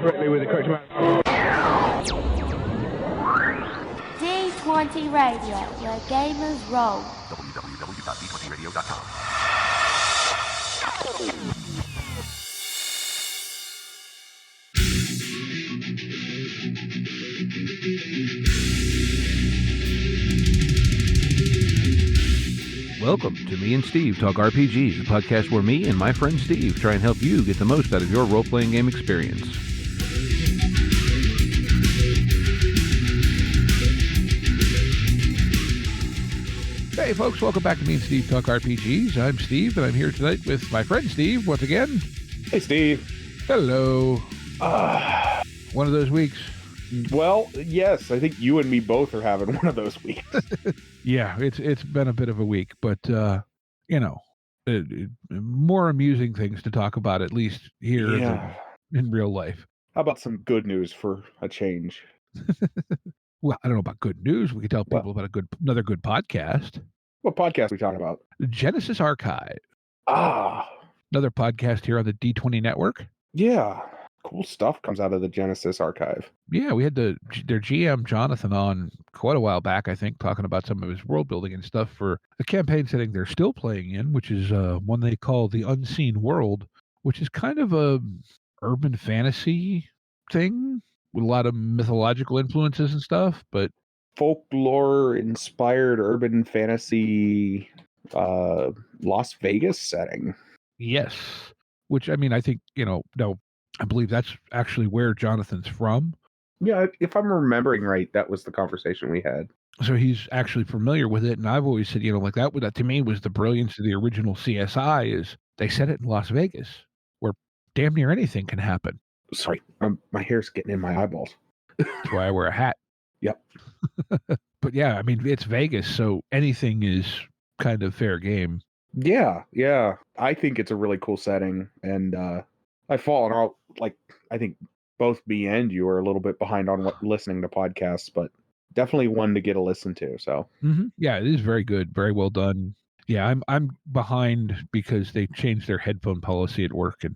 correctly with the correct amount. D20 Radio, where gamers roll. www.d20radio.com. Welcome to Me and Steve Talk RPGs, a podcast where me and my friend Steve try and help you get the most out of your role-playing game experience. Hey folks, welcome back to Me and Steve Talk RPGs. I'm Steve, and I'm here tonight with my friend Steve once again. Hey, Steve. Hello. One of those weeks. Well, yes, I think you and me both are having one of those weeks. Yeah, it's been a bit of a week, but more amusing things to talk about, at least here than in real life. How about some good news for a change? Well, I don't know about good news. We could tell people about another good podcast. What podcast are we talking about? Genesis Archive. Another podcast here on the D20 network. Yeah. Cool stuff comes out of the Genesis Archive. Yeah, we had their GM Jonathan on quite a while back, I think, talking about some of his world building and stuff for a campaign setting they're still playing in, which is one they call The Unseen World, which is kind of a urban fantasy thing with a lot of mythological influences and stuff, but folklore inspired urban fantasy Las Vegas setting. Yes. Which, I mean, I think, I believe that's actually where Jonathan's from. Yeah, if I'm remembering right, that was the conversation we had. So he's actually familiar with it, and I've always said, that to me was the brilliance of the original CSI is they set it in Las Vegas, where damn near anything can happen. Sorry, my hair's getting in my eyeballs. That's why I wear a hat. Yep. But yeah, I mean, it's Vegas, so anything is kind of fair game. Yeah. I think it's a really cool setting, and I've fallen out, I think both me and you are a little bit behind on listening to podcasts, but definitely one to get a listen to. So yeah, it is very good, very well done. Yeah, I'm behind because they changed their headphone policy at work, and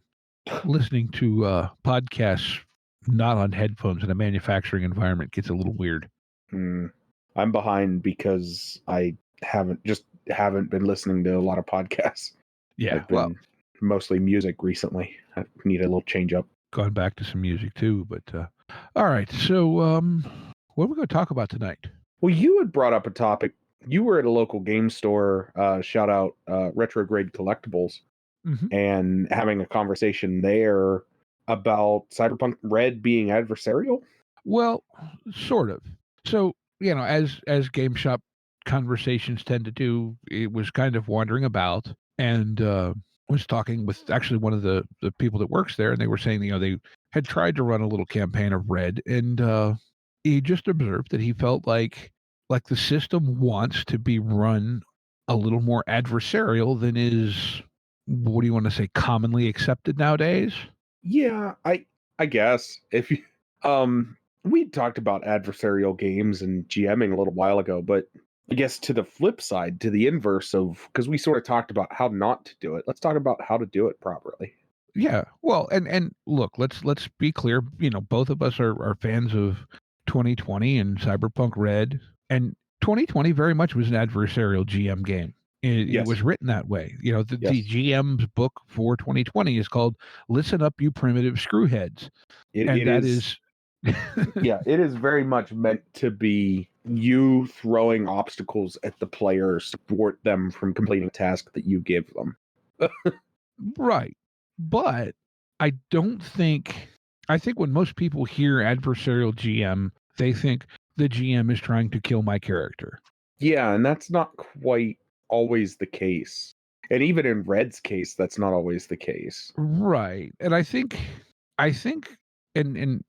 listening to podcasts not on headphones in a manufacturing environment gets a little weird. I'm behind because I haven't been listening to a lot of podcasts. Yeah, I've been mostly music recently. I need a little change up. Gone back to some music too, but all right. So what are we going to talk about tonight? Well, you had brought up a topic. You were at a local game store, shout out Retrograde Collectibles, and having a conversation there about Cyberpunk Red being adversarial. Well, sort of. So, as game shop conversations tend to do, it was kind of wandering about and was talking with actually one of the people that works there, and they were saying, they had tried to run a little campaign of Red, and he just observed that he felt like the system wants to be run a little more adversarial than is, what do you want to say, commonly accepted nowadays? Yeah, I guess if you we talked about adversarial games and GMing a little while ago, but I guess to the flip side, to the inverse of, because we sort of talked about how not to do it. Let's talk about how to do it properly. Yeah, well, and look, let's be clear. Both of us are fans of 2020 and Cyberpunk Red, and 2020 very much was an adversarial GM game. It was written that way. The GM's book for 2020 is called "Listen Up, You Primitive Screwheads," it is very much meant to be you throwing obstacles at the players to thwart them from completing a task that you give them. Right. But I think when most people hear adversarial GM, they think the GM is trying to kill my character. Yeah, and that's not quite always the case. And even in Red's case, that's not always the case. Right. And I think and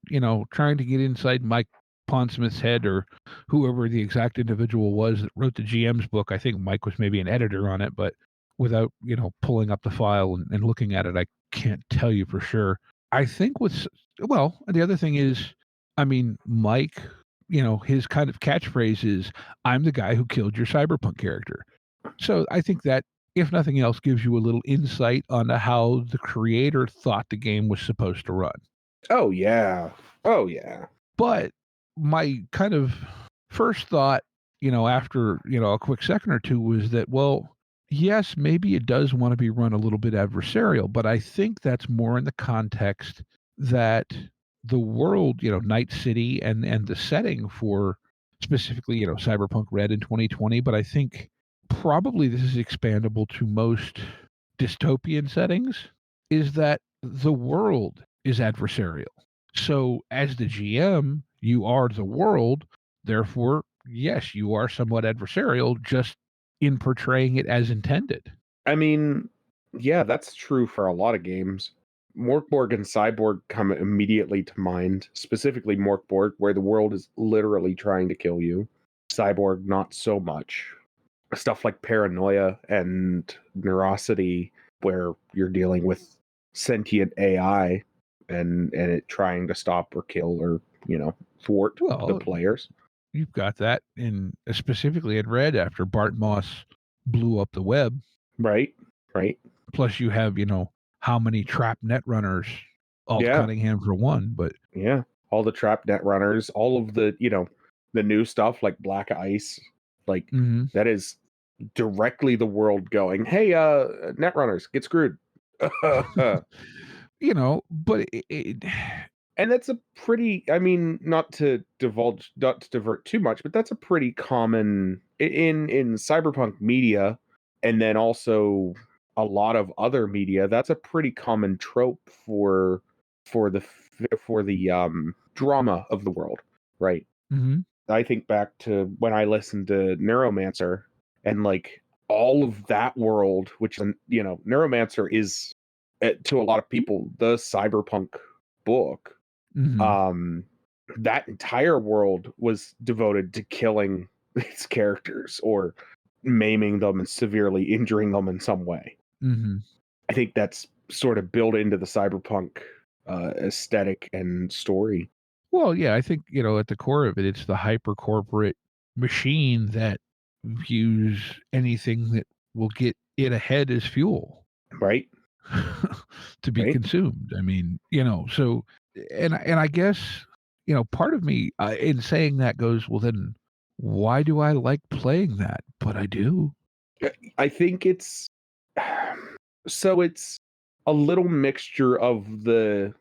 trying to get inside Mike Pondsmith's head, or whoever the exact individual was that wrote the GM's book. I think Mike was maybe an editor on it, but without, pulling up the file and looking at it, I can't tell you for sure. I think the other thing is, Mike, his kind of catchphrase is, "I'm the guy who killed your cyberpunk character." So I think that, if nothing else, gives you a little insight onto how the creator thought the game was supposed to run. Oh yeah. Oh yeah. But my kind of first thought, after, a quick second or two was that, well, yes, maybe it does want to be run a little bit adversarial, but I think that's more in the context that the world, Night City and the setting for specifically, Cyberpunk Red in 2020, but I think probably this is expandable to most dystopian settings, is that the world is adversarial. So as the GM, you are the world. Therefore, yes, you are somewhat adversarial just in portraying it as intended. I mean, yeah, that's true for a lot of games. Morkborg and Cyborg come immediately to mind, specifically Morkborg, where the world is literally trying to kill you. Cyborg, not so much. Stuff like Paranoia and Neurosity, where you're dealing with sentient AI and it trying to stop or kill or, thwart the players. You've got that specifically in Red after Bart Moss blew up the web. Right. Plus you have, how many trap net runners, Alt Cunningham for one, but yeah, all the trap net runners, all of the, the new stuff like Black Ice, like that is directly the world going, hey, net runners, get screwed. but and that's a pretty, I mean, not to divert too much, but that's a pretty common in cyberpunk media, and then also a lot of other media. That's a pretty common trope for the drama of the world, right? I think back to when I listened to Neuromancer, and like all of that world, which Neuromancer is to a lot of people the cyberpunk book. That entire world was devoted to killing its characters or maiming them and severely injuring them in some way. I think that's sort of built into the cyberpunk aesthetic and story. Well, yeah, I think, at the core of it, it's the hyper corporate machine that views anything that will get it ahead as fuel. Right. To be consumed. I mean, so, and I guess, part of me in saying that goes, well, then why do I like playing that? But I do. I think it's a little mixture of the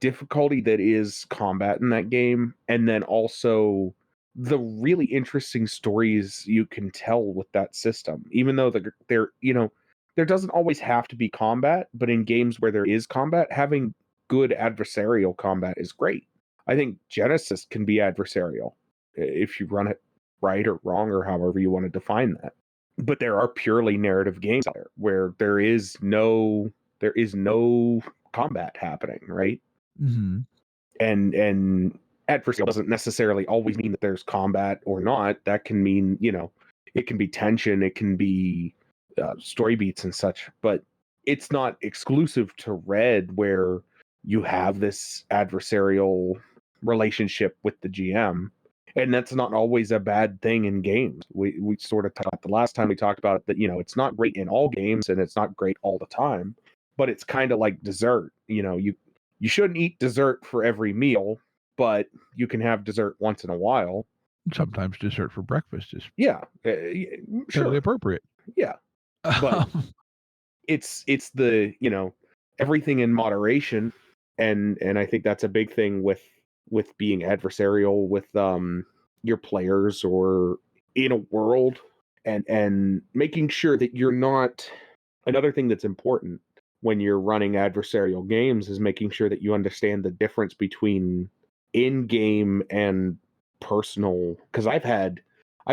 difficulty that is combat in that game, and then also the really interesting stories you can tell with that system. Even though there doesn't always have to be combat, but in games where there is combat, having good adversarial combat is great. I think Genesis can be adversarial if you run it right or wrong or however you want to define that. But there are purely narrative games out there where there is no combat happening, right? And adversarial doesn't necessarily always mean that there's combat or not. That can mean, it can be tension, it can be story beats and such, but it's not exclusive to Red where you have this adversarial relationship with the GM. And that's not always a bad thing in games. We sort of talked the last time we talked about it that, it's not great in all games and it's not great all the time, but it's kind of like dessert. You shouldn't eat dessert for every meal, but you can have dessert once in a while. Sometimes dessert for breakfast is sure, appropriate. Yeah, but it's the everything in moderation, and I think that's a big thing with being adversarial with your players or in a world, and making sure that you're not. Another thing that's important when you're running adversarial games is making sure that you understand the difference between in-game and personal. Because I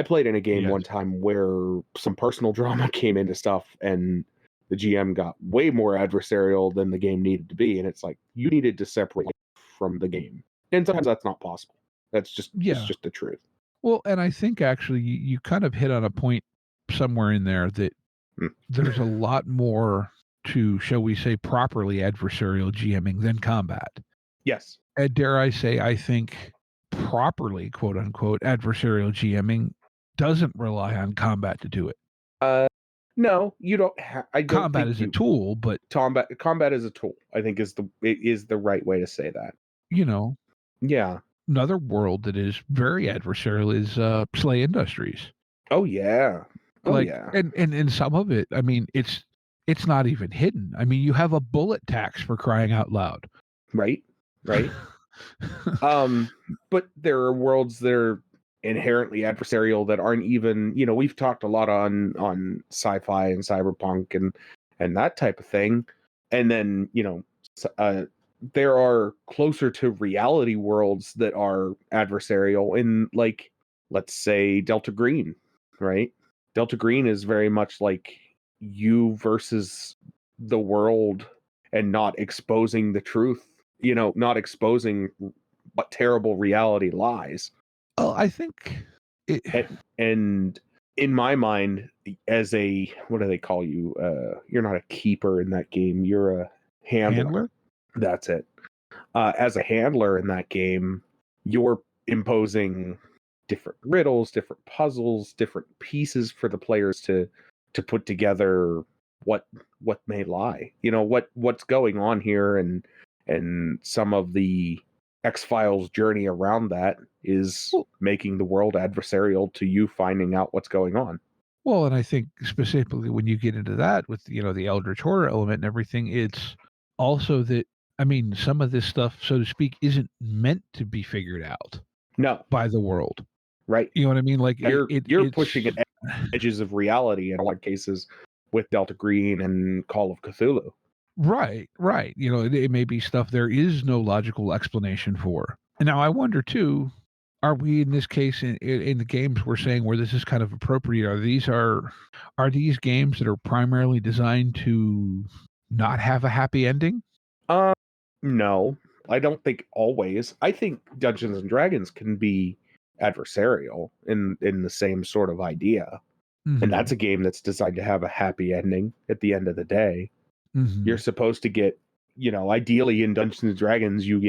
played in a game one time where some personal drama came into stuff, and the GM got way more adversarial than the game needed to be, and it's like you needed to separate from the game. And sometimes that's not possible. That's just it's just the truth. Well, and I think actually you kind of hit on a point somewhere in there that there's a lot more to, shall we say, properly adversarial GMing than combat. Yes. And dare I say, I think properly, quote unquote, adversarial GMing doesn't rely on combat to do it. No, you don't. I don't Combat think is a tool, but combat is a tool. I think is the right way to say that. you know, Yeah. another world that is very adversarial is Slay Industries. Oh yeah. Oh Like, yeah. and some of it, I mean, it's not even hidden. I mean, you have a bullet tax for crying out loud. Right. Right. But there are worlds that are inherently adversarial that aren't even, we've talked a lot on sci-fi and cyberpunk and that type of thing. And then, there are closer to reality worlds that are adversarial in, like, let's say Delta Green, right? Delta Green is very much like you versus the world and not exposing the truth, not exposing what terrible reality lies. Well, I think And in my mind, as a, what do they call you? You're not a keeper in that game. You're a handler. That's it. As a handler in that game, you're imposing different riddles, different puzzles, different pieces for the players to put together what may lie. What's going on here, and some of the X-Files journey around that is making the world adversarial to you finding out what's going on. Well, and I think specifically when you get into that with, the Eldritch horror element and everything, it's also that, I mean, some of this stuff, so to speak, isn't meant to be figured out by the world. Right. You know what I mean? Like you're pushing at edges of reality in a lot of cases with Delta Green and Call of Cthulhu. Right. It may be stuff there is no logical explanation for. And now I wonder too, are we in this case in the games we're saying where this is kind of appropriate? Are these games that are primarily designed to not have a happy ending? No, I don't think always. I think Dungeons and Dragons can be adversarial in the same sort of idea. Mm-hmm. And that's a game that's designed to have a happy ending at the end of the day. Mm-hmm. You're supposed to get, ideally in Dungeons and Dragons, you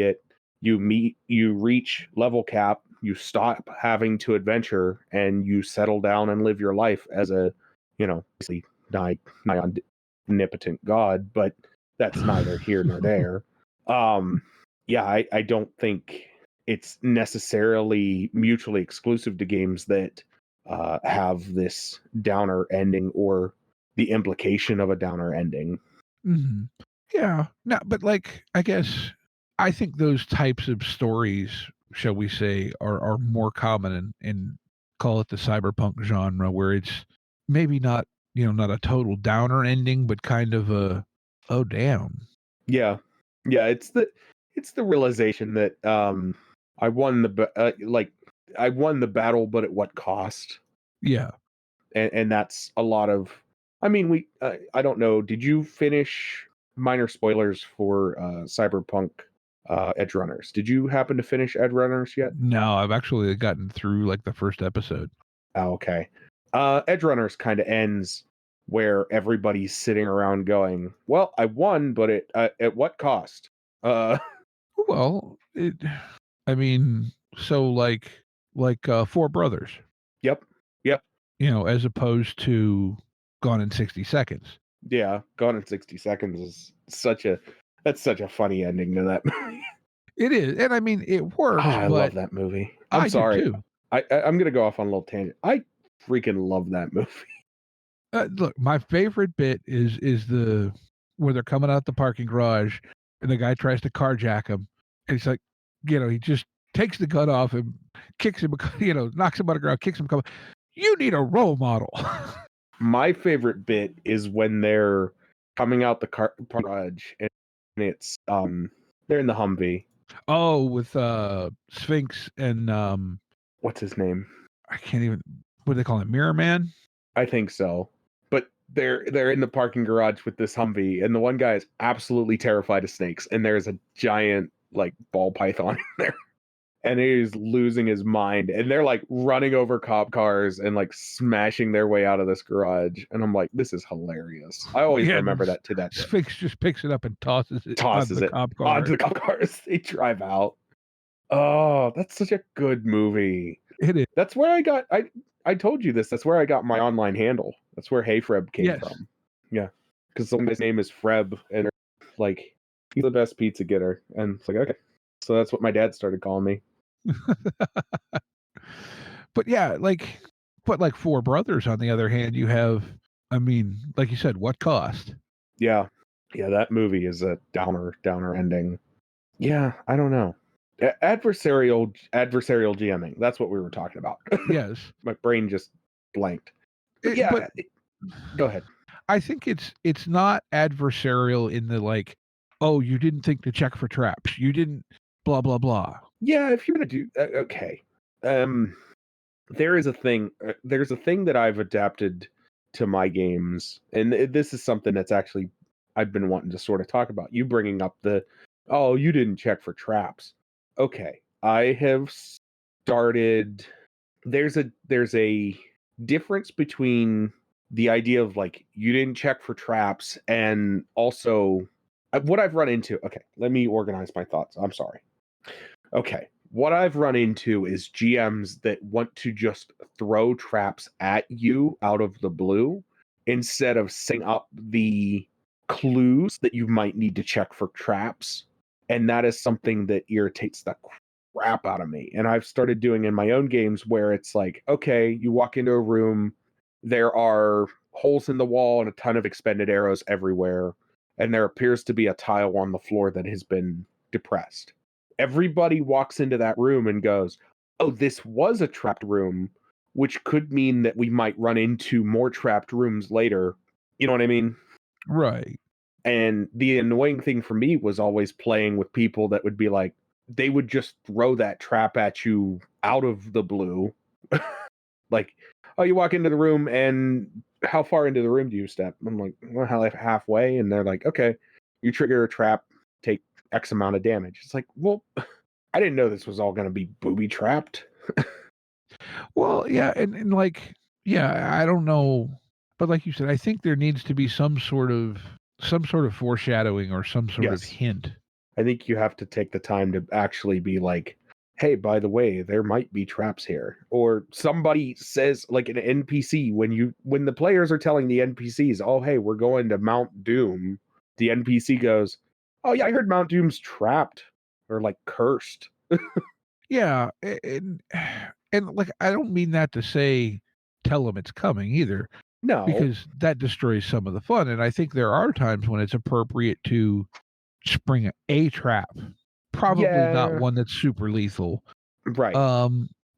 reach level cap, you stop having to adventure, and you settle down and live your life as a, basically nigh omnipotent god, but that's neither here nor there. I don't think it's necessarily mutually exclusive to games that have this downer ending or the implication of a downer ending. Mm-hmm. Yeah, no, but like, I guess I think those types of stories, shall we say, are more common in call it the cyberpunk genre, where it's maybe not, not a total downer ending, but kind of a, oh damn. Yeah, it's the realization that I won the battle, but at what cost? Yeah, and that's a lot of. I mean, I don't know. Did you finish? Minor spoilers for Cyberpunk Edge Runners. Did you happen to finish Edge Runners yet? No, I've actually gotten through like the first episode. Oh, okay. Edge Runners kind of ends where everybody's sitting around going, "Well, I won, but at what cost?" Well, I mean, so like Four Brothers. Yep. As opposed to Gone in 60 Seconds. Yeah, Gone in 60 Seconds is such a funny ending to that movie. It is, and I mean it works. I love that movie. I'm sorry. Do too. I'm gonna go off on a little tangent. I freaking love that movie. Look, my favorite bit is the where they're coming out the parking garage and the guy tries to carjack him, and he's like, he just takes the gun off him, kicks him, knocks him on the ground, kicks him. You need a role model. My favorite bit is when they're coming out the garage and it's they're in the Humvee. Oh, with Sphinx and what's his name? I can't even. What do they call him? Mirror Man? I think so. But they're in the parking garage with this Humvee, and the one guy is absolutely terrified of snakes, and there's a giant like ball python in there. And he's losing his mind, and they're like running over cop cars and like smashing their way out of this garage. And I'm like, this is hilarious. I always remember that to that day. Sphinx just picks it up and tosses it onto the cop cars. They drive out. Oh, that's such a good movie. It is. That's where I told you this. That's where I got my online handle. That's where Hey Freb came Yes. from. Yeah, because somebody's name is Freb, and like he's the best pizza getter, and it's like okay, so that's what my dad started calling me. But yeah, like Four Brothers, on the other hand, you have, I mean, like you said, what cost? Yeah, that movie is a downer ending. Yeah, I don't know. Adversarial GMing. That's what we were talking about. Yes. My brain just blanked. But go ahead. I think it's not adversarial in the like, oh, you didn't think to check for traps. You didn't blah blah blah. Yeah, if you're gonna do okay. There's a thing that I've adapted to my games, and this is something that's actually I've been wanting to sort of talk about. You bringing up oh, you didn't check for traps. Okay, I have started. There's a difference between the idea of like you didn't check for traps and also what I've run into. Okay, let me organize my thoughts. I'm sorry. Okay, what I've run into is GMs that want to just throw traps at you out of the blue instead of setting up the clues that you might need to check for traps. And that is something that irritates the crap out of me. And I've started doing in my own games where it's like, okay, you walk into a room, there are holes in the wall and a ton of expended arrows everywhere, and there appears to be a tile on the floor that has been depressed. Everybody walks into that room and goes, oh, this was a trapped room, which could mean that we might run into more trapped rooms later. You know what I mean? Right. And the annoying thing for me was always playing with people that would be like, they would just throw that trap at you out of the blue. Like, oh, you walk into the room and how far into the room do you step? I'm like, well, halfway. And they're like, okay, you trigger a trap, take X amount of damage. It's like, well, I didn't know this was all going to be booby trapped. Well, yeah, and like, yeah, I don't know, but like you said, I think there needs to be some sort of foreshadowing or some sort of Yes. hint. I think you have to take the time to actually be like, hey, by the way, there might be traps here. Or somebody says, like an NPC, when the players are telling the NPCs, oh, hey, we're going to Mount Doom, the NPC goes, oh, yeah, I heard Mount Doom's trapped or like cursed. Yeah, and like, I don't mean that to say tell them it's coming either, No. because that destroys some of the fun. And I think there are times when it's appropriate to spring a trap, probably not one that's super lethal, Right.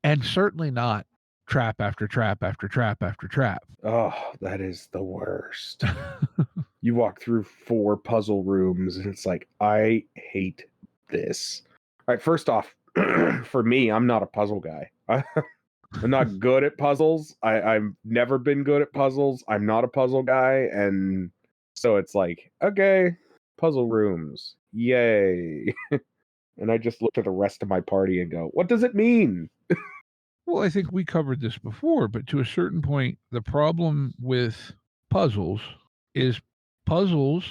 and certainly not trap after trap after trap after trap. Oh, that is the worst. You walk through 4 puzzle rooms and it's like, I hate this. All right, first off, for me, I'm not a puzzle guy. I'm not good at puzzles. I've never been good at puzzles. I'm not a puzzle guy. And so it's like, okay, puzzle rooms. Yay. And I just look at the rest of my party and go, what does it mean? Well, I think we covered this before, but to a certain point, the problem with puzzles is puzzles,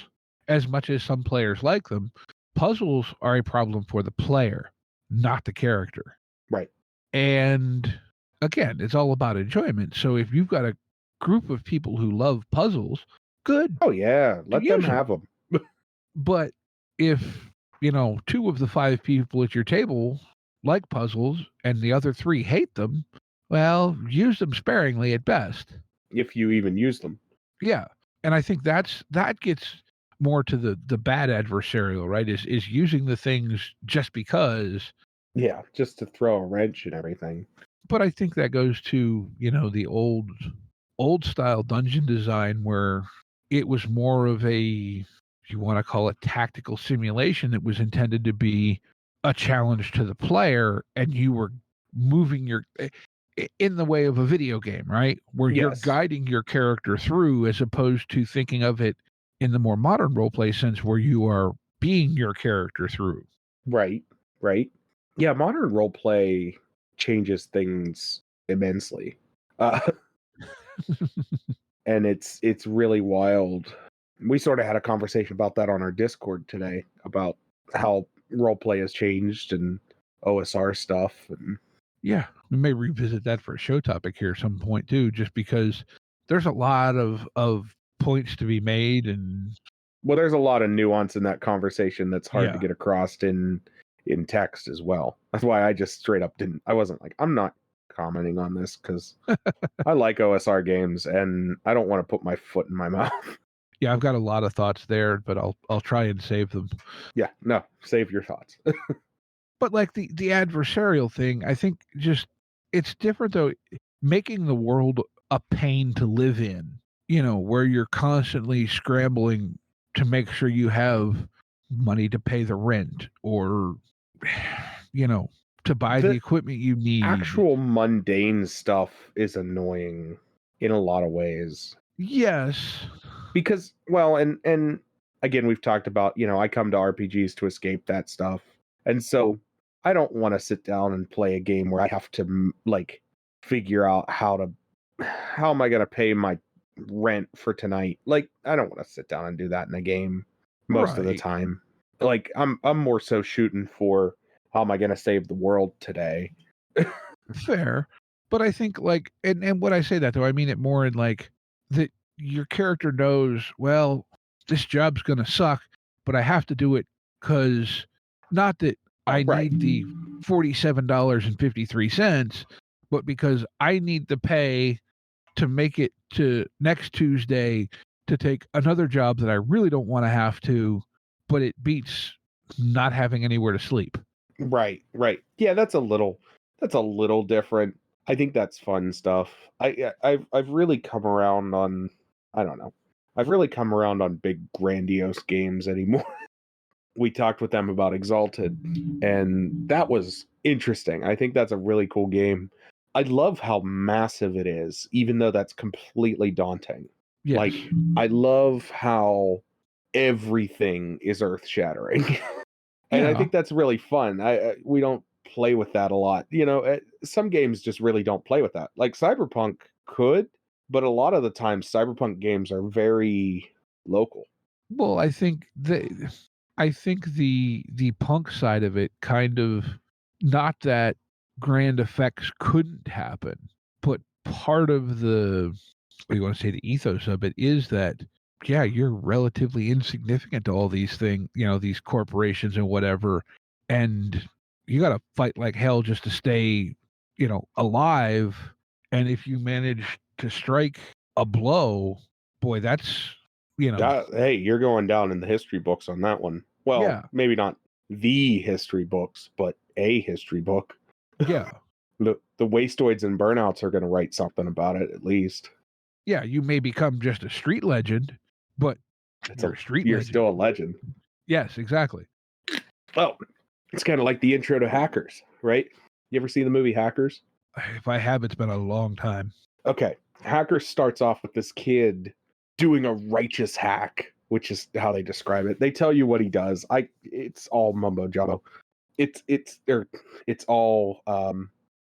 as much as some players like them, puzzles are a problem for the player, not the character. Right. And again, it's all about enjoyment. So if you've got a group of people who love puzzles, good. Oh, yeah. Let them have them. But if, 2 of the 5 people at your table like puzzles and the other 3 hate them, well, use them sparingly at best. If you even use them. Yeah. And I think that gets more to the bad adversarial, right? Is using the things just because. Yeah, just to throw a wrench and everything. But I think that goes to, the old style dungeon design where it was more of a, if you want to call it, tactical simulation that was intended to be a challenge to the player, and you were moving in the way of a video game, right? Where you're guiding your character through, as opposed to thinking of it in the more modern role play sense where you are being your character through. Right. Yeah, modern role play changes things immensely. And it's really wild. We sort of had a conversation about that on our Discord today, about how role play has changed and OSR stuff. And yeah, we may revisit that for a show topic here at some point too, just because there's a lot of points to be made, and Well, there's a lot of nuance in that conversation that's hard to Yeah. get across in text as well. That's why I just straight up didn't. I wasn't like, I'm not commenting on this because I like OSR games and I don't want to put my foot in my mouth. yeah, I've got a lot of thoughts there, but I'll try and save them. Yeah, no, save your thoughts. But like the adversarial thing, I think just it's different though. Making the world a pain to live in, where you're constantly scrambling to make sure you have money to pay the rent or, to buy the The equipment you need. Actual mundane stuff is annoying in a lot of ways. Yes. Because, well, and again, we've talked about, I come to RPGs to escape that stuff. And so I don't want to sit down and play a game where I have to like figure out how am I going to pay my rent for tonight. Like, I don't want to sit down and do that in a game most of the Right. time. Like, I'm more so shooting for how am I going to save the world today. Fair. But I think like, and when I say that though, I mean it more in like that your character knows, well, this job's going to suck, but I have to do it because not that I Right. need the $47.53, but because I need to pay to make it to next Tuesday to take another job that I really don't want to have to, but it beats not having anywhere to sleep. Right. Yeah, that's a little different. I think that's fun stuff. I've really come around on, I don't know. I've really come around on big grandiose games anymore. We talked with them about Exalted, and that was interesting. I think that's a really cool game. I love how massive it is, even though that's completely daunting. Yes. Like, I love how everything is earth-shattering. And I think that's really fun. We don't play with that a lot. Some games just really don't play with that. Like Cyberpunk could, but a lot of the time Cyberpunk games are very local. Well, I think the punk side of it kind of, not that grand effects couldn't happen, but part of the, what do you want to say, the ethos of it is that, yeah, you're relatively insignificant to all these things, these corporations and whatever, and you got to fight like hell just to stay, alive. And if you manage to strike a blow, boy, that's, Hey, you're going down in the history books on that one. Well, yeah, maybe not the history books, but a history book. yeah. The wastoids and burnouts are going to write something about it at least. Yeah, you may become just a street legend, but you're a street you're legend. still a legend. Yes, exactly. Well, it's kind of like the intro to Hackers, right? You ever see the movie Hackers? If I have, it's been a long time. Okay. Hackers starts off with this kid doing a righteous hack, which is how they describe it. They tell you what he does. It's all mumbo jumbo. It's all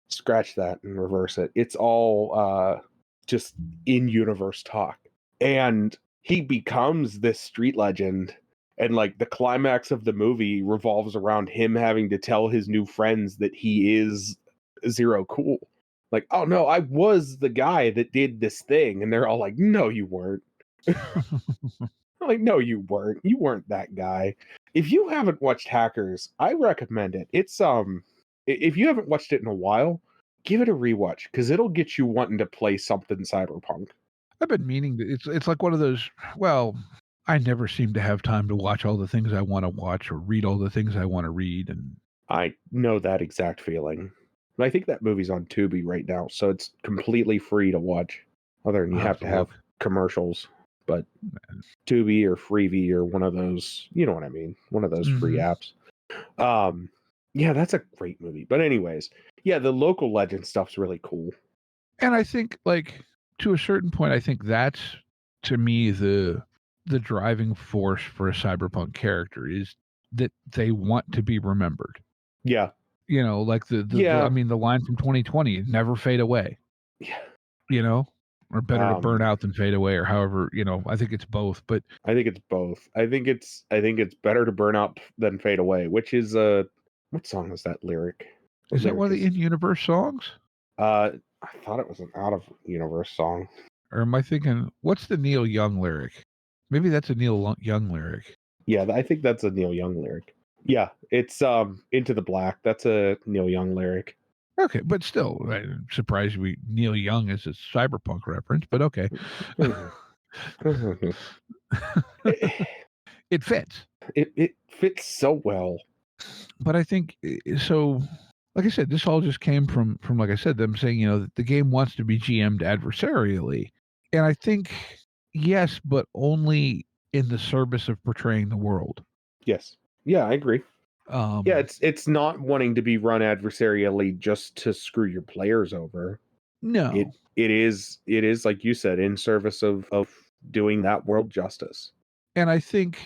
scratch that and reverse it. It's all just in-universe talk. And he becomes this street legend, and like the climax of the movie revolves around him having to tell his new friends that he is Zero Cool. Like, oh no, I was the guy that did this thing. And they're all like, no, you weren't. Like, no, you weren't. You weren't that guy. If you haven't watched Hackers, I recommend it. It's if you haven't watched it in a while, give it a rewatch because it'll get you wanting to play something cyberpunk. I've been meaning to. It's like one of those. Well, I never seem to have time to watch all the things I want to watch or read all the things I want to read, and I know that exact feeling. And I think that movie's on Tubi right now, so it's completely free to watch. Other than you have to have commercials, but Tubi or Freevee or one of those, you know what I mean, one of those free apps. Yeah, that's a great movie. But anyways, yeah, the local legend stuff's really cool. And I think, like, to a certain point, I think that's, to me, the driving force for a cyberpunk character is that they want to be remembered. Yeah. Like the I mean, the line from 2020, never fade away. Yeah. Or better to burn out than fade away, or however, I think it's both, but I think it's both. I think it's better to burn out than fade away, which is what song is that lyric? Is that one of the in-universe songs? I thought it was an out of universe song. Or am I thinking, what's the Neil Young lyric? Maybe that's a Neil Young lyric. Yeah, I think that's a Neil Young lyric. Yeah, it's Into the Black. That's a Neil Young lyric. Okay, but still, I'm surprised Neil Young is a cyberpunk reference, but okay. It fits. It fits so well. But I think so. Like I said, this all just came from like I said, them saying, that the game wants to be GM'd adversarially, and I think yes, but only in the service of portraying the world. Yes. Yeah, I agree. Yeah, it's not wanting to be run adversarially just to screw your players over. No. It is like you said, in service of doing that world justice. And I think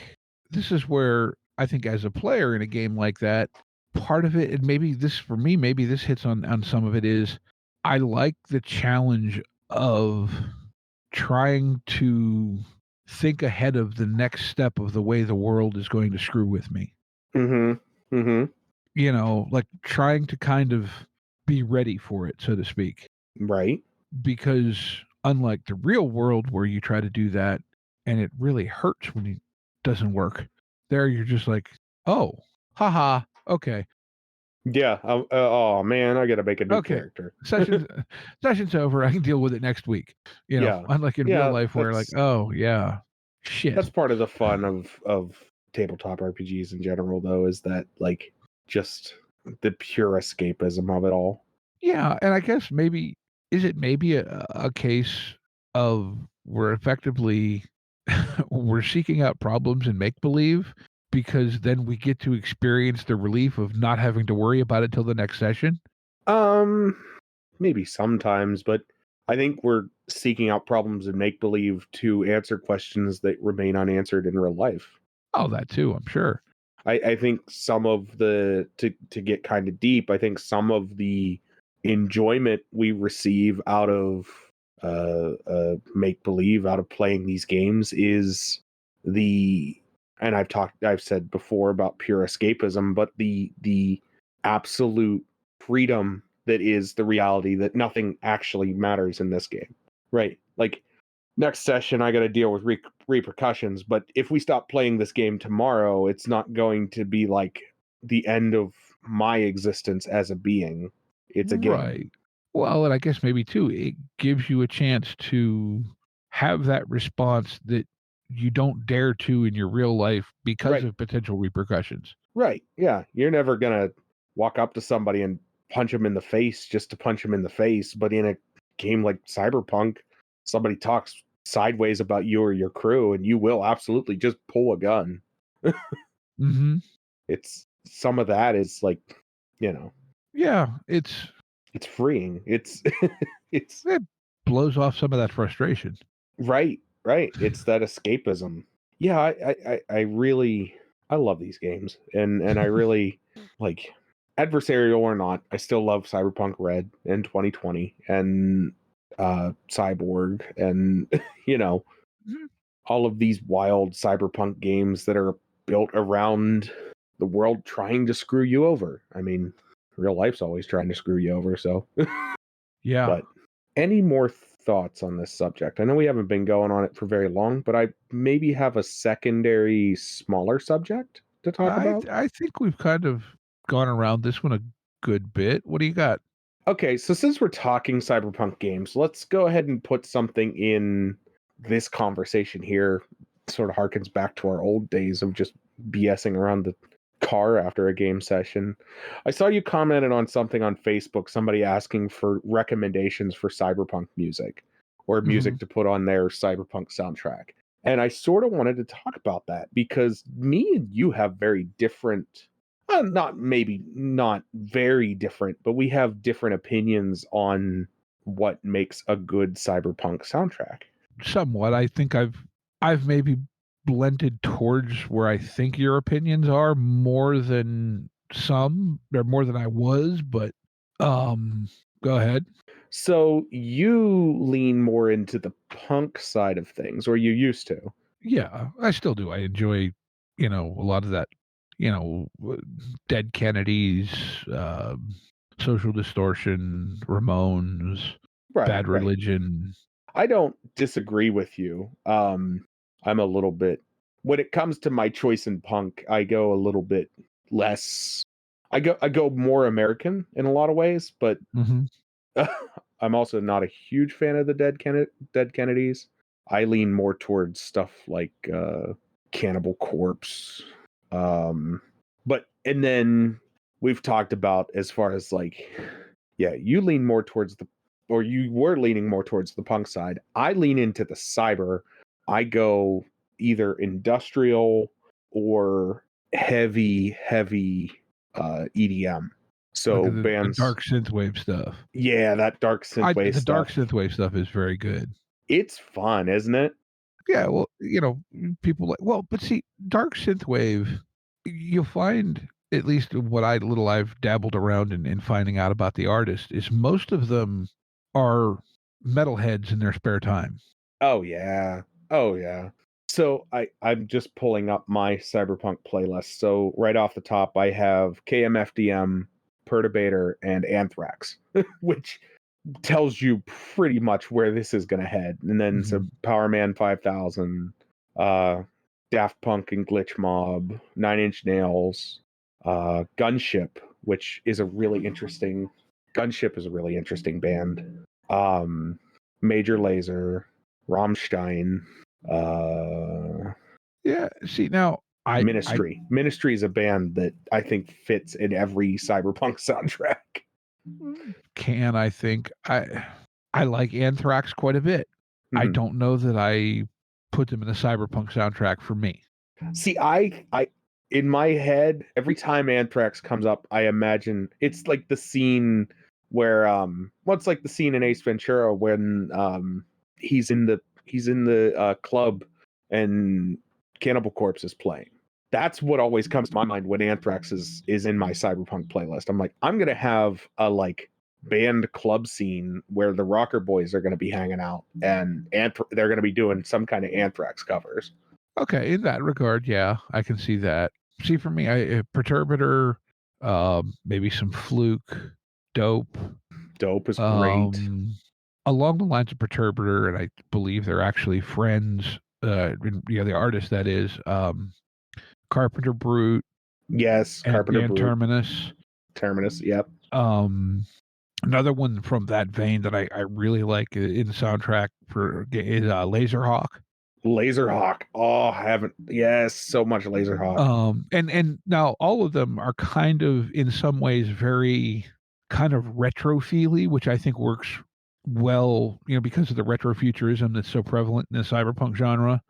this is where I think as a player in a game like that, part of it, and maybe this for me, maybe this hits on some of it, is I like the challenge of trying to think ahead of the next step of the way the world is going to screw with me. Mm-hmm. Mm-hmm. Like trying to kind of be ready for it, so to speak. Right. Because unlike the real world where you try to do that and it really hurts when it doesn't work, there you're just like, oh, haha, okay. Yeah. Oh man, I gotta make a new character. Session's over. I can deal with it next week. Yeah. Unlike in real life where like, oh yeah, shit. That's part of the fun of tabletop RPGs in general, though, is that like just the pure escapism of it all. Yeah, and I guess maybe a case of we're effectively we're seeking out problems in make believe, because then we get to experience the relief of not having to worry about it till the next session. Maybe sometimes, but I think we're seeking out problems in make believe to answer questions that remain unanswered in real life. Oh, that too, I'm sure. I think some of the to get kind of deep, I think some of the enjoyment we receive out of make believe, out of playing these games, is and I've said before about pure escapism, but the absolute freedom that is the reality that nothing actually matters in this game, right? Like next session I got to deal with repercussions, but if we stop playing this game tomorrow, it's not going to be like the end of my existence as a being. It's a game. Right. Well, and I guess maybe too, it gives you a chance to have that response that you don't dare to in your real life because of potential repercussions. Right. Yeah. You're never going to walk up to somebody and punch them in the face just to punch them in the face. But in a game like Cyberpunk, somebody talks sideways about you or your crew, and you will absolutely just pull a gun. Mm-hmm. It's some of that is like, Yeah, it's freeing. It blows off some of that frustration. Right. It's that escapism. Yeah, I really love these games, and I really like, adversarial or not, I still love Cyberpunk Red in 2020 and Cyborg and all of these wild cyberpunk games that are built around the world trying to screw you over. I mean, real life's always trying to screw you over, so yeah. But any more thoughts on this subject? I know we haven't been going on it for very long, but I maybe have a secondary smaller subject to talk about. I think we've kind of gone around this one a good bit. What do you got? Okay, so since we're talking cyberpunk games, let's go ahead and put something in this conversation here. Sort of harkens back to our old days of just BSing around the car after a game session. I saw you commented on something on Facebook, somebody asking for recommendations for cyberpunk music or music to put on their cyberpunk soundtrack. And I sort of wanted to talk about that because me and you have very different, not very different, but we have different opinions on what makes a good cyberpunk soundtrack. Somewhat. I think I've maybe blended towards where I think your opinions are more than some, or more than I was, but go ahead. So you lean more into the punk side of things, or you used to? Yeah, I still do. I enjoy, a lot of that, Dead Kennedys, Social Distortion, Ramones, Bad Religion. I don't disagree with you. I'm a little bit, when it comes to my choice in punk, I go a little bit less. I go more American in a lot of ways, but Mm-hmm. I'm also not a huge fan of the Dead Kennedys. I lean more towards stuff like Cannibal Corpse. But and then we've talked about, as far as like, yeah, you lean more towards you were leaning more towards the punk side. I lean into the cyber. I go either industrial or heavy EDM. So Like the bands, dark synthwave stuff. yeah, that dark synthwave The stuff. dark synthwave stuff is very good. It's fun, isn't it? Yeah, well, people but see, dark synthwave, you'll find, at least what I've dabbled around in finding out about the artist, is most of them are metalheads in their spare time. Oh yeah. So I'm just pulling up my Cyberpunk playlist. So right off the top, I have KMFDM, Perturbator, and Anthrax, which tells you pretty much where this is going to head. And then so Powerman 5000, Daft Punk and Glitch Mob, Nine Inch Nails, Gunship, which is a really interesting band. Major Lazer, Rammstein, Yeah, see, now Ministry. Ministry is a band that I think fits in every Cyberpunk soundtrack. I think I like Anthrax quite a bit. I don't know that I put them in the Cyberpunk soundtrack for me. See, I in my head, every time Anthrax comes up, I imagine it's like the scene where what's like the scene in Ace Ventura when he's in the club and Cannibal Corpse is playing. That's what always comes to my mind when Anthrax is in my Cyberpunk playlist. I'm like, I'm gonna have a like band club scene where the Rocker Boys are gonna be hanging out and they're gonna be doing some kind of Anthrax covers. Okay, in that regard, yeah, I can see that. See, for me, Perturbator, maybe some Fluke, Dope. Dope is great. Along the lines of Perturbator, and I believe they're actually friends. The artist that is Carpenter Brute. Yes, Carpenter Brute. Terminus, yep. Another one from that vein that I really like in the soundtrack is Laserhawk. Laserhawk. Oh, I haven't. Yes, so much Laserhawk. And now all of them are kind of, in some ways, very kind of retro-feely, which I think works well, because of the retrofuturism that's so prevalent in the cyberpunk genre.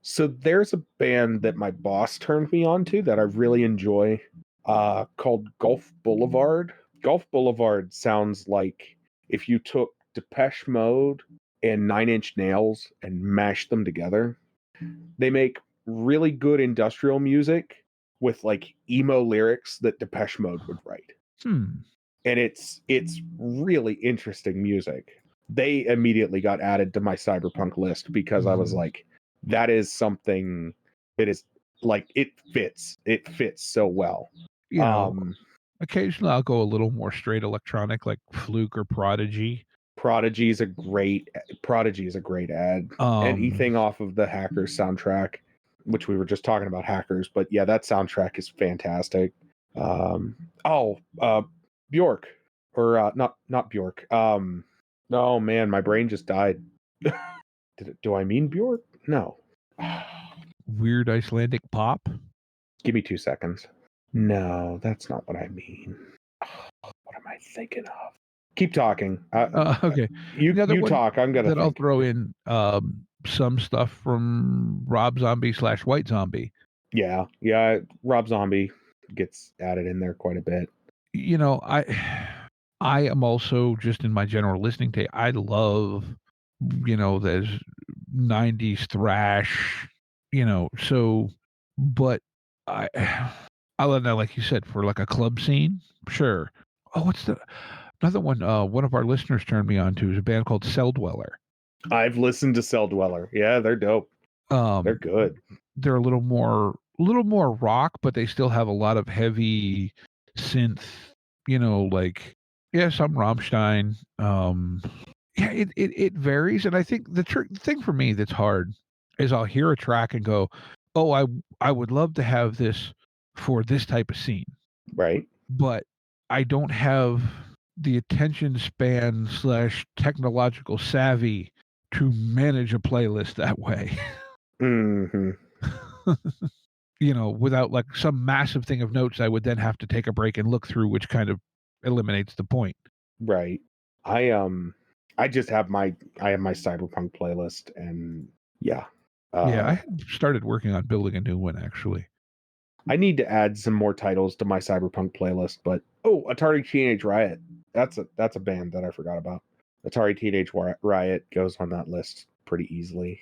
So there's a band that my boss turned me on to that I really enjoy, called Gulf Boulevard. Gulf Boulevard sounds like if you took Depeche Mode and Nine Inch Nails and mashed them together. They make really good industrial music with like emo lyrics that Depeche Mode would write. And it's really interesting music. They immediately got added to my Cyberpunk list because I was like, that is something that is like, it fits so well. Occasionally I'll go a little more straight electronic, like Fluke or Prodigy. Prodigy is a great ad. Anything off of the Hackers soundtrack, which we were just talking about Hackers, but yeah, that soundtrack is fantastic. Bjork, or not Bjork. Oh man, my brain just died. Do I mean Bjork? No. Weird Icelandic pop. Give me 2 seconds. No, that's not what I mean. What am I thinking of? Keep talking. Okay. You talk. I'm gonna. I'll throw in some stuff from Rob Zombie / White Zombie. Yeah. Rob Zombie gets added in there quite a bit. I am also, just in my general listening tape, I love, there's 90s thrash, but I love that, like you said, for like a club scene, sure. Oh, what's another one? One of our listeners turned me on to is a band called Cell Dweller. I've listened to Cell Dweller. Yeah, they're dope. They're good. They're a little more rock, but they still have a lot of heavy synth, some Rammstein. Yeah, it varies, and I think the thing for me that's hard is I'll hear a track and go, "Oh, I would love to have this for this type of scene," Right. but I don't have the attention span / technological savvy to manage a playlist that way. Hmm. Without like some massive thing of notes, I would then have to take a break and look through, which kind of eliminates the point. Right. I just have my cyberpunk playlist, and yeah. Yeah, I had started working on building a new one actually. I need to add some more titles to my cyberpunk playlist, but Atari Teenage Riot. That's a band that I forgot about. Atari Teenage Riot goes on that list pretty easily.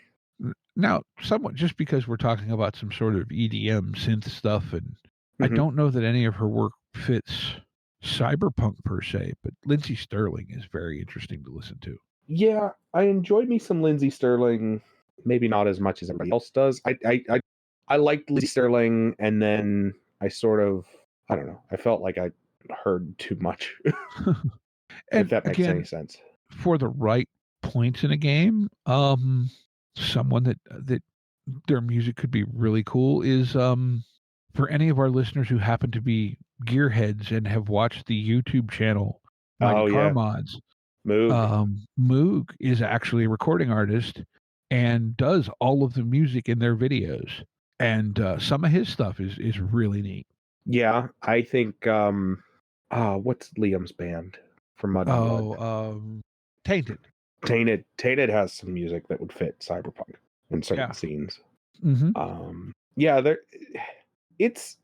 Now, somewhat just because we're talking about some sort of EDM synth stuff, and I Mhm. don't know that any of her work fits cyberpunk per se, but Lindsey Sterling is very interesting to listen to. Yeah, I enjoyed me some Lindsey Sterling. Maybe not as much as everybody else does. I liked Lindsey Sterling, and then I don't know. I felt like I heard too much, if And that makes any again, sense. for the right points in a game, someone that their music could be really cool is for any of our listeners who happen to be gearheads and have watched the YouTube channel Mighty Oh Car yeah, Mods. Moog. Moog is actually a recording artist and does all of the music in their videos. And some of his stuff is really neat. Yeah, I think what's Liam's band from Mud and Blood? Tainted. Tainted has some music that would fit cyberpunk in certain Yeah. scenes. Mm-hmm. Yeah, it's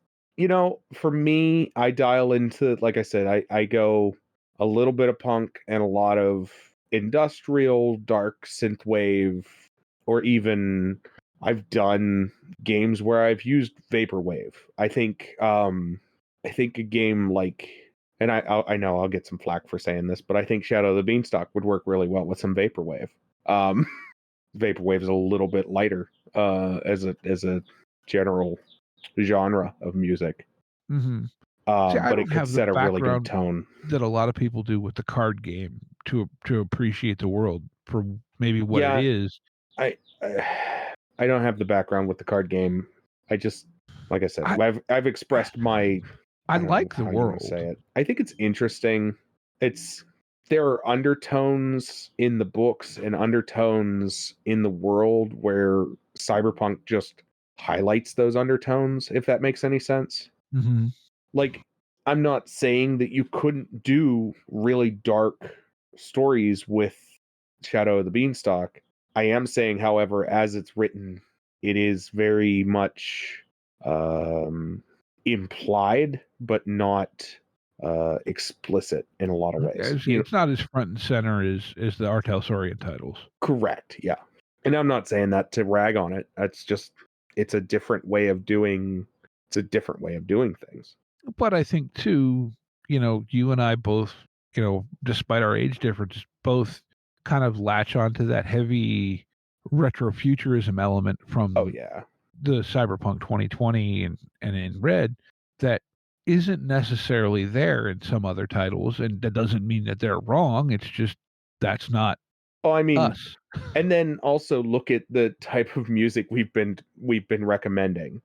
for me, I dial into, like I said, I go a little bit of punk and a lot of industrial dark synthwave, or even I've done games where I've used vaporwave. I think a game like, and I know I'll get some flack for saying this, but I think Shadow of the Beanstalk would work really well with some vaporwave. Vaporwave is a little bit lighter as a general genre of music. Mm-hmm. See, I But don't it could have the set a really good background tone. that a lot of people do with the card game to appreciate the world for maybe what it Yeah, is. I I don't have the background with the card game. I just, like I said, I I've expressed my, I I don't know like the how you want to world. say it. I think it's interesting. There are undertones in the books and undertones in the world where cyberpunk just highlights those undertones, if that makes any sense. Mm-hmm. Like, I'm not saying that you couldn't do really dark stories with Shadow of the Beanstalk. I am saying, however, as it's written, it is very much implied, but not explicit in a lot of ways. It's not as front and center as the Artelsaurian titles. Correct, yeah. And I'm not saying that to rag on it. That's just, it's a different way of doing. It's a different way of doing things. But I think too, you and I both, despite our age difference, both kind of latch onto that heavy retrofuturism element from Oh yeah. the Cyberpunk 2020 and in Red that isn't necessarily there in some other titles, and that doesn't mean that they're wrong. It's just that's not Oh, I mean, us. and then also look at the type of music we've been recommending.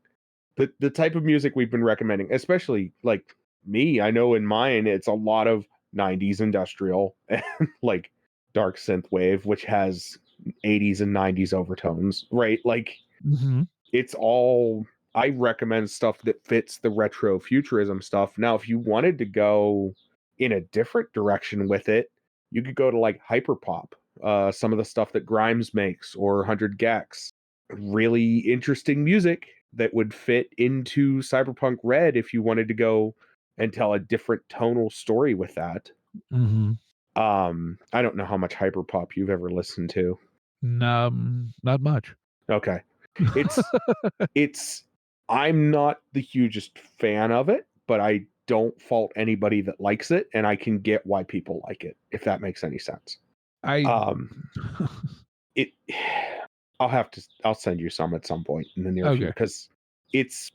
The type of music we've been recommending, especially like me, I know in mine it's a lot of 90s industrial and like dark synthwave, which has 80s and 90s overtones, right? Like Mm-hmm. it's all, I recommend stuff that fits the retro futurism stuff. Now, if you wanted to go in a different direction with it, you could go to like hyperpop, some of the stuff that Grimes makes, or 100 Gex. Really interesting music that would fit into Cyberpunk Red if you wanted to go and tell a different tonal story with that. Mm-hmm. I don't know how much hyperpop you've ever listened to. No, not much. Okay. It's I'm not the hugest fan of it, but I don't fault anybody that likes it, and I can get why people like it, if that makes any sense. I It I'll send you some at some point in the near future, okay. because it's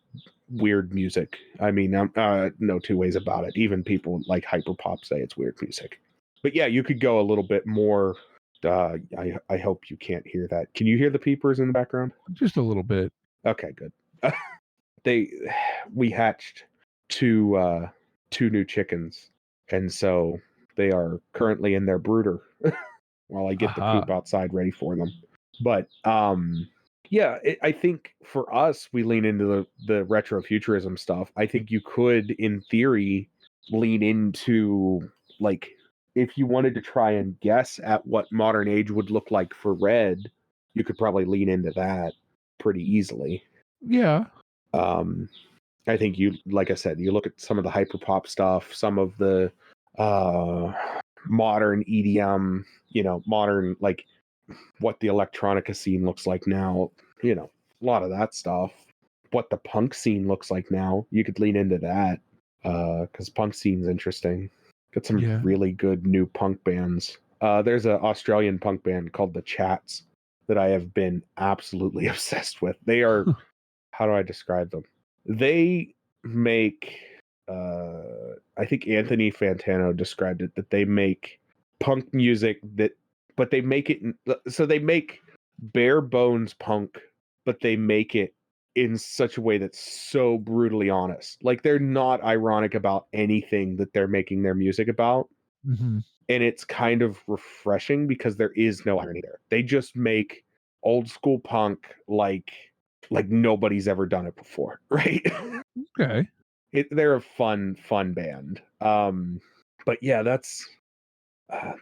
weird music. I mean, no two ways about it. Even people like hyperpop say it's weird music. But yeah, you could go a little bit more I hope you can't hear that. Can you hear the peepers in the background? Just a little bit. Okay, good. We hatched two new chickens, and so they are currently in their brooder while I get the coop outside ready for them. But yeah, I think for us, we lean into the retro futurism stuff. I think you could, in theory, lean into, like, if you wanted to try and guess at what modern age would look like for Red, you could probably lean into that pretty easily. Yeah. I think you, like I said, you look at some of the hyperpop stuff, some of the modern EDM, modern, like, what the electronica scene looks like now, a lot of that stuff. What the punk scene looks like now, you could lean into that, because punk scene's interesting. Got some really good new punk bands. There's an Australian punk band called The Chats that I have been absolutely obsessed with. They are, how do I describe them? They make, I think Anthony Fantano described it, that they make punk music but they make it, so they make bare bones punk, but they make it in such a way that's so brutally honest. Like, they're not ironic about anything that they're making their music about. Mm-hmm. And it's kind of refreshing because there is no irony there. They just make old school punk like nobody's ever done it before, right? Okay. They're a fun band. But yeah, that's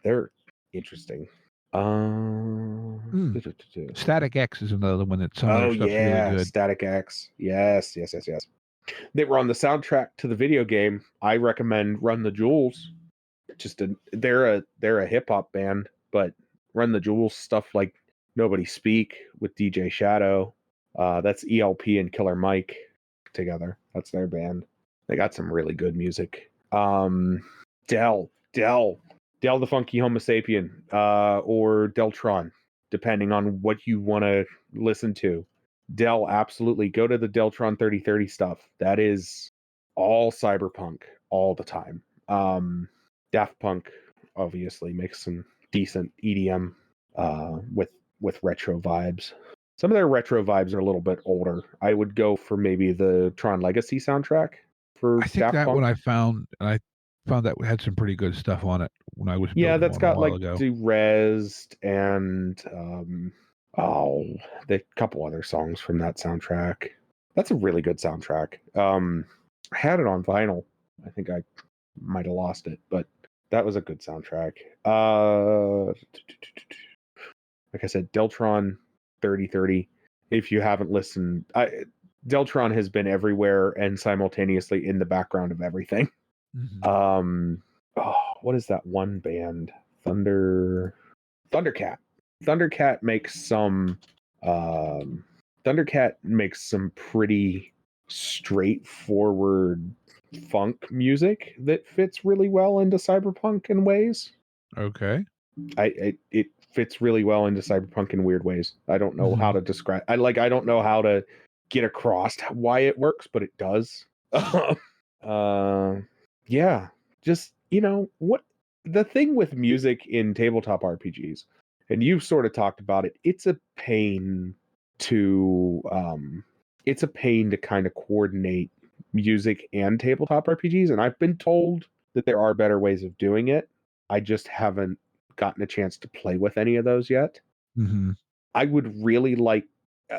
they're interesting. Static X is another one that some of their stuff's really good. Static X. Yes. They were on the soundtrack to the video game. I recommend Run the Jewels. They're a hip hop band, but Run the Jewels stuff like Nobody Speak with DJ Shadow. That's ELP and Killer Mike together. That's their band. They got some really good music. Del the Funky Homo Sapien, or Deltron, depending on what you want to listen to. Del, absolutely. Go to the Deltron 3030 stuff. That is all cyberpunk all the time. Daft Punk obviously makes some decent EDM with retro vibes. Some of their retro vibes are a little bit older. I would go for maybe the Tron Legacy soundtrack for I think Daft that Punk. one I found that had some pretty good stuff on it when I was that's got like ago. Derezed and a couple other songs from that soundtrack. That's a really good soundtrack. I had it on vinyl. I think I might have lost it, but that was a good soundtrack. Like I said, Deltron 3030. If you haven't listened, Deltron has been everywhere and simultaneously in the background of everything. Mm-hmm. What is that one band? Thundercat. Thundercat makes some pretty straightforward funk music that fits really well into cyberpunk in ways. Okay. It fits really well into cyberpunk in weird ways. I don't know how to describe. I don't know how to get across why it works, but it does. Yeah, just, what the thing with music in tabletop RPGs, and you've sort of talked about it, it's a pain to kind of coordinate music and tabletop RPGs, and I've been told that there are better ways of doing it. I just haven't gotten a chance to play with any of those yet. Mm-hmm. I would really like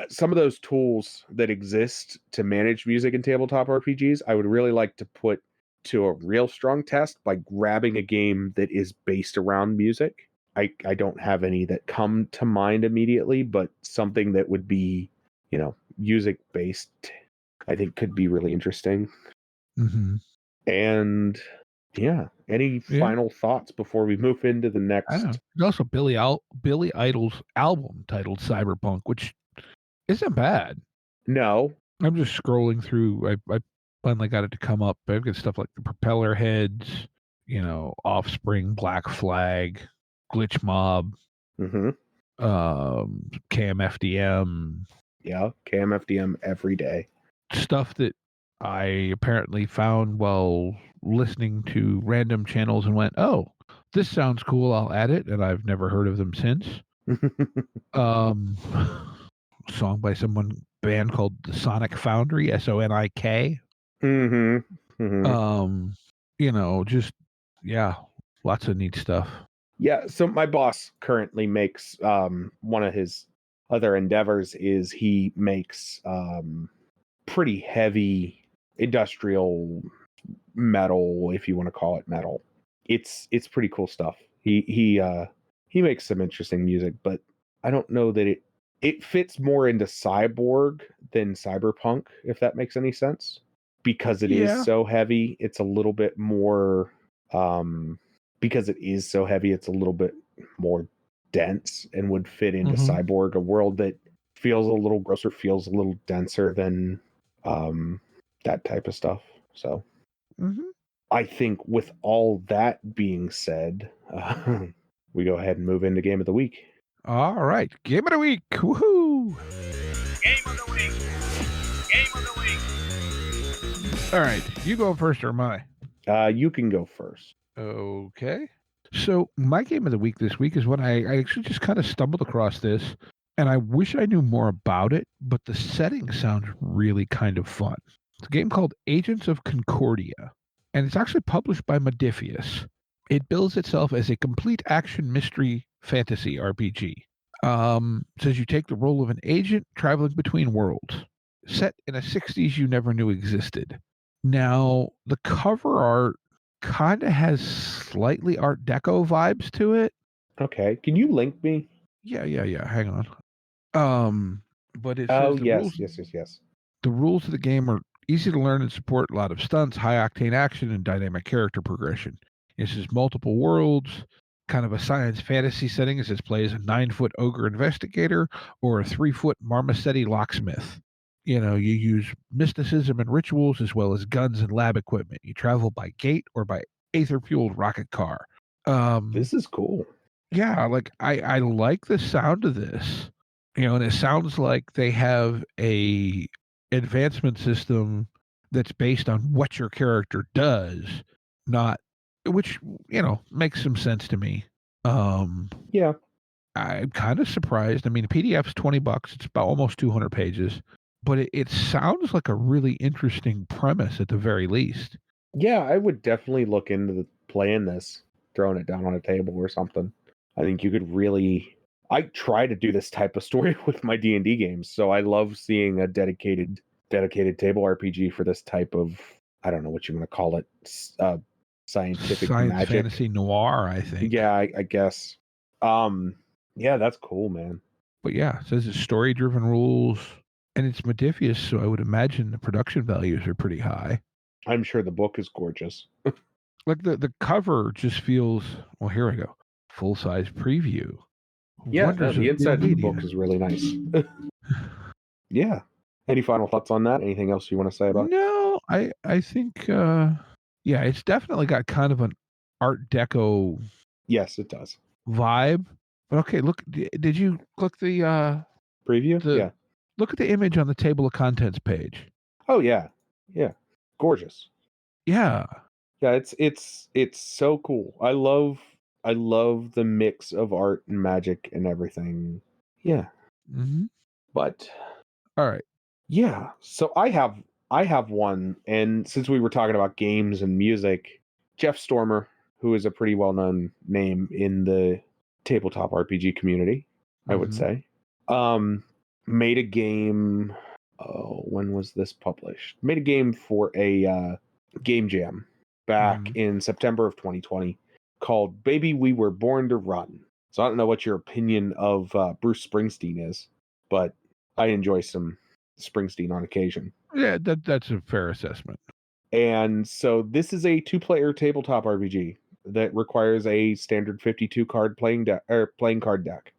some of those tools that exist to manage music in tabletop RPGs. I would really like to put to a real strong test by grabbing a game that is based around music. I don't have any that come to mind immediately, but something that would be, music based, I think could be really interesting. Mm-hmm. And any final thoughts before we move into the next? There's also Billy Idol's album titled Cyberpunk, which isn't bad. No. I'm just scrolling through. I finally got it to come up. I've got stuff like the Propeller Heads, Offspring, Black Flag, Glitch Mob, KMFDM. Yeah, KMFDM every day. Stuff that I apparently found while listening to random channels and went, oh, this sounds cool. I'll add it, and I've never heard of them since. Um, song by someone band called the Sonic Foundry, Sonik. Just lots of neat stuff. Yeah, so my boss currently makes one of his other endeavors is he makes pretty heavy industrial metal, if you want to call it metal. It's pretty cool stuff. He makes some interesting music, but I don't know that it fits more into cyborg than cyberpunk, if that makes any sense. Because it is so heavy, it's a little bit more because it is so heavy, it's a little bit more dense and would fit into cyborg, a world that feels a little grosser, feels a little denser than that type of stuff. So I think with all that being said, we go ahead and move into Game of the Week. All right. Game of the Week. Woohoo! Game of the Week. Game of the Week. All right. You go first or am I? You can go first. Okay. So my game of the week this week is when I actually just kind of stumbled across this, and I wish I knew more about it, but the setting sounds really kind of fun. It's a game called Agents of Concordia, and it's actually published by Modiphius. It bills itself as a complete action mystery fantasy RPG. Says you take the role of an agent traveling between worlds, set in a 60s you never knew existed. Now, the cover art kind of has slightly Art Deco vibes to it. Okay. Can you link me? Yeah. Hang on. But it says yes. The rules of the game are easy to learn and support, a lot of stunts, high octane action, and dynamic character progression. It says multiple worlds, kind of a science fantasy setting. It says play as a 9-foot ogre investigator or a 3-foot marmosetti locksmith. You use mysticism and rituals as well as guns and lab equipment. You travel by gate or by aether-fueled rocket car. This is cool. Yeah, like I like the sound of this. And it sounds like they have a advancement system that's based on what your character does, not which, makes some sense to me. Yeah. I'm kind of surprised. I mean, the PDF's $20. It's about almost 200 pages. But it sounds like a really interesting premise at the very least. Yeah, I would definitely look into playing this, throwing it down on a table or something. I think you could really... I try to do this type of story with my D&D games, so I love seeing a dedicated table RPG for this type of, I don't know what you want to call it, scientific magic. Fantasy noir, I think. Yeah, I guess. Yeah, that's cool, man. But yeah, it says it's story-driven rules... And it's Modiphius, so I would imagine the production values are pretty high. I'm sure the book is gorgeous. Like the cover just feels, well, here we go. Full-size preview. Yeah, the inside of the book is really nice. Yeah. Any final thoughts on that? Anything else you want to say about it? No, I think, it's definitely got kind of an Art Deco... Yes, it does. ...vibe. But okay, look, did you click the... preview? Yeah. Look at the image on the table of contents page. Oh yeah. Yeah. Gorgeous. Yeah. Yeah, it's so cool. I love the mix of art and magic and everything. Yeah. But all right. Yeah. So I have one, and since we were talking about games and music, Jeff Stormer, who is a pretty well-known name in the tabletop RPG community, I would say. Made a game. Oh, when was this published? Made a game for a game jam back in September of 2020 called Baby We Were Born to Run. So I don't know what your opinion of Bruce Springsteen is, but I enjoy some Springsteen on occasion. Yeah, that's a fair assessment. And so this is a 2-player tabletop RPG that requires a standard 52 card playing card deck.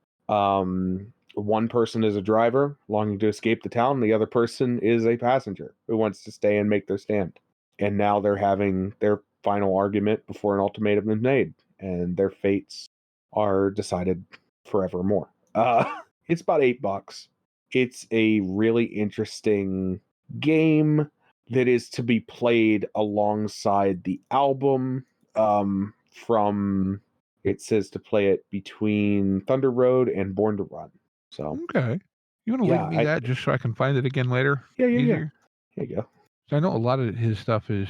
One person is a driver longing to escape the town. The other person is a passenger who wants to stay and make their stand. And now they're having their final argument before an ultimatum is made, and their fates are decided forevermore. It's about $8. It's a really interesting game that is to be played alongside the album from it says to play it between Thunder Road and Born to Run. So Okay. You want to Yeah, link me I- that just so I can find it again later? yeah. Easier? There you go. So I know a lot of his stuff is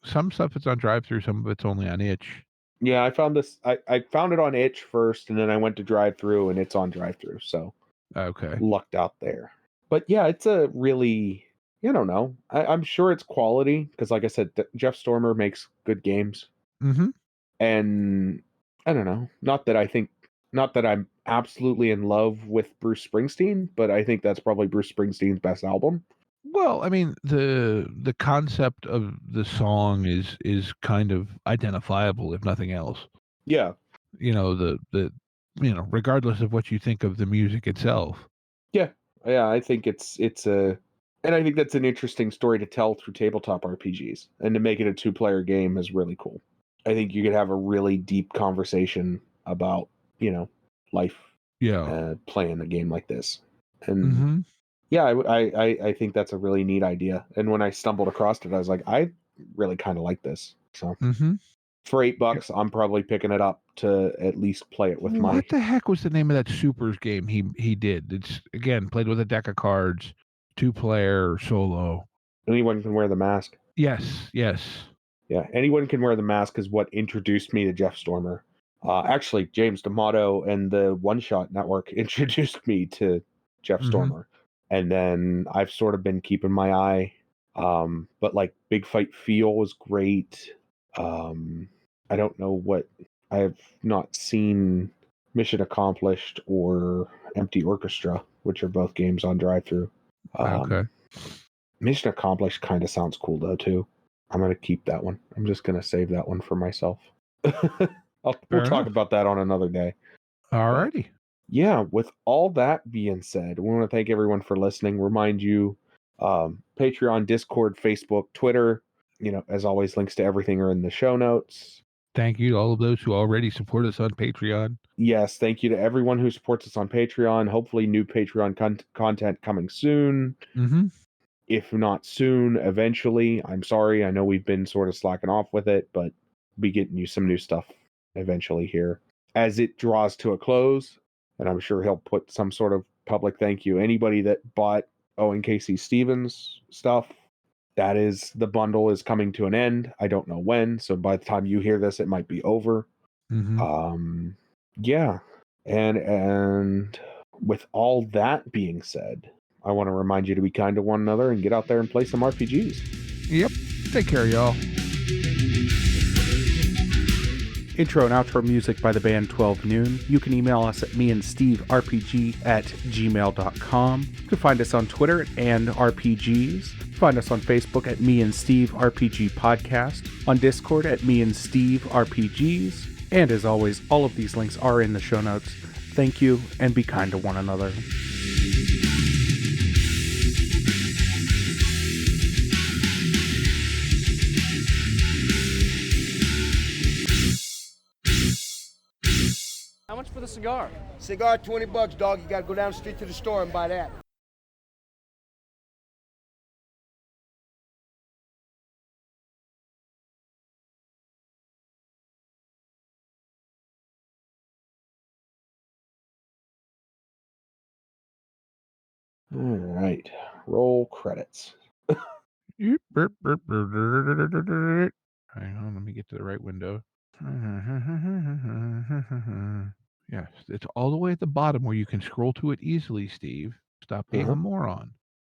some stuff it's on drive-through, some of it's only on itch. Yeah, I found this. I found it on itch first, and then I went to drive through, and it's on drive through. So Okay. lucked out there. But yeah, it's a really, I don't know. I'm sure it's quality because, like I said, Jeff Stormer makes good games, Mm-hmm. and I don't know. Not that I'm absolutely in love with Bruce Springsteen, but I think that's probably Bruce Springsteen's best album. Well, I mean, the concept of the song is kind of identifiable, if nothing else. Yeah, You know, the regardless of what you think of the music itself. yeah. I think it's a, and I think that's an interesting story to tell through tabletop RPGs, and to make it a 2-player game is really cool. I think you could have a really deep conversation about life Yeah. playing a game like this, and Mm-hmm. yeah, I think that's a really neat idea. And when I stumbled across it, I was like, I really kind of like this. So Mm-hmm. for $8, I'm probably picking it up to at least play it with my. What the heck was the name of that Supers game he did? It's again played with a deck of cards, 2-player solo. Anyone can wear the mask. Yes. Yeah, anyone can wear the mask is what introduced me to Jeff Stormer. Actually, James D'Amato and the One Shot Network introduced me to Jeff Mhm. Stormer, and then I've sort of been keeping my eye. But like Big Fight Feel was great. I don't know what I have not seen. Mission Accomplished or Empty Orchestra, which are both games on drive-through. Okay. Mission Accomplished kind of sounds cool though too. I'm gonna keep that one. I'm just gonna save that one for myself. We'll Fair talk enough. about that on another day. Alrighty. Yeah, with all that being said, we want to thank everyone for listening. Remind you, Patreon, Discord, Facebook, Twitter. As always, links to everything are in the show notes. Thank you to all of those who already support us on Patreon. Yes, thank you to everyone who supports us on Patreon. Hopefully, new Patreon content coming soon. Mm-hmm. If not soon, eventually. I'm sorry. I know we've been sort of slacking off with it, but be getting you some new stuff eventually here as it draws to a close. And I'm sure he'll put some sort of public thank you. Anybody that bought Owen Casey Stevens stuff, the bundle is coming to an end. I don't know when. So by the time you hear this, it might be over. Mm-hmm. Yeah. And with all that being said, I want to remind you to be kind to one another and get out there and play some RPGs. Yep. Take care, y'all. Intro and outro music by the band 12 Noon. You can email us at meandsteverpg@gmail.com. You can find us on Twitter and RPGs. Find us on Facebook at Me and Steve RPG Podcast. On Discord at Me and Steve RPGs. And as always, all of these links are in the show notes. Thank you, and be kind to one another. How much for the cigar? Cigar, $20, dog. You gotta go down the street to the store and buy that. All right. Roll credits. Hang on, let me get to the right window. Yes, it's all the way at the bottom where you can scroll to it easily, Steve. Stop being a moron.